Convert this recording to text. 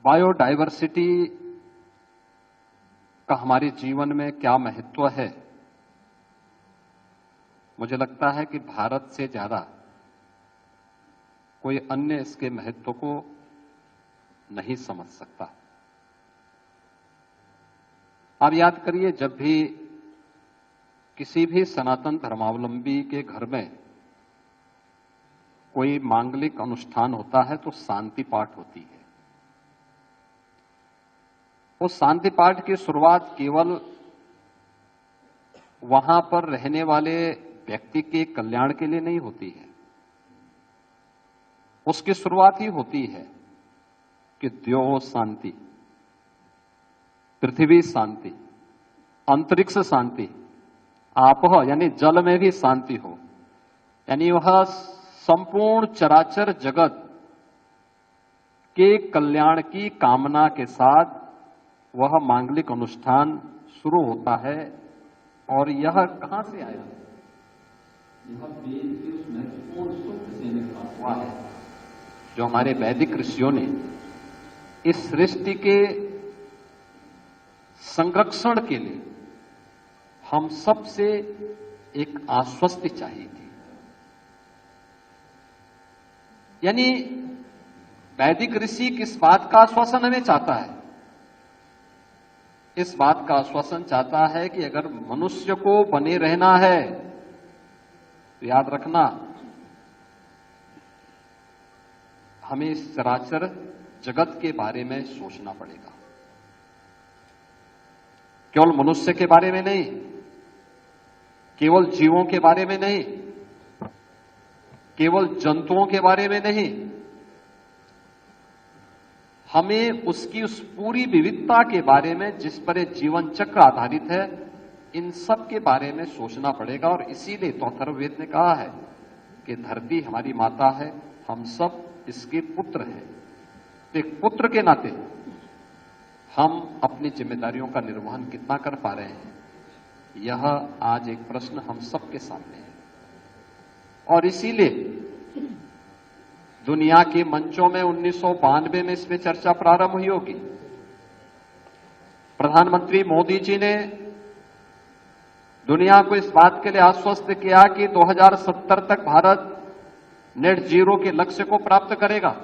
Biodiversity का हमारे जीवन में क्या महत्व है, मुझे लगता है कि भारत से ज्यादा कोई अन्य इसके महत्व को नहीं समझ सकता। आप याद करिए, जब भी किसी भी सनातन धर्मावलंबी के घर में कोई मांगलिक अनुष्ठान होता है तो शांति पाठ होती है। उस शांति पाठ की शुरुआत केवल वहां पर रहने वाले व्यक्ति के कल्याण के लिए नहीं होती है। उसकी शुरुआत ही होती है कि द्यो शांति, पृथ्वी शांति, अंतरिक्ष शांति, आपह यानी जल में भी शांति हो, यानी वह संपूर्ण चराचर जगत के कल्याण की कामना के साथ वह मांगलिक अनुष्ठान शुरू होता है। और यह कहां से आया? यह वेद के उस महत्वपूर्ण सूत्र से निकला हुआ है जो हमारे वैदिक ऋषियों ने इस सृष्टि के संरक्षण के लिए हम सबसे एक आश्वस्ति चाहिए थी। यानी वैदिक ऋषि किस बात का आश्वासन हमें चाहता है? इस बात का आश्वासन चाहता है कि अगर मनुष्य को बने रहना है तो याद रखना, हमें इस चराचर जगत के बारे में सोचना पड़ेगा। केवल मनुष्य के बारे में नहीं, केवल जीवों के बारे में नहीं, केवल जंतुओं के बारे में नहीं, हमें उसकी उस पूरी विविधता के बारे में जिस पर जीवन चक्र आधारित है, इन सब के बारे में सोचना पड़ेगा। और इसीलिए तो अथर्ववेद ने कहा है कि धरती हमारी माता है, हम सब इसके पुत्र हैं। तो एक पुत्र के नाते हम अपनी जिम्मेदारियों का निर्वहन कितना कर पा रहे हैं, यह आज एक प्रश्न हम सबके सामने है। और इसीलिए दुनिया के मंचों में 1992 में इसमें चर्चा प्रारंभ हुई होगी। प्रधानमंत्री मोदी जी ने दुनिया को इस बात के लिए आश्वस्त किया कि 2070 तक भारत नेट जीरो के लक्ष्य को प्राप्त करेगा।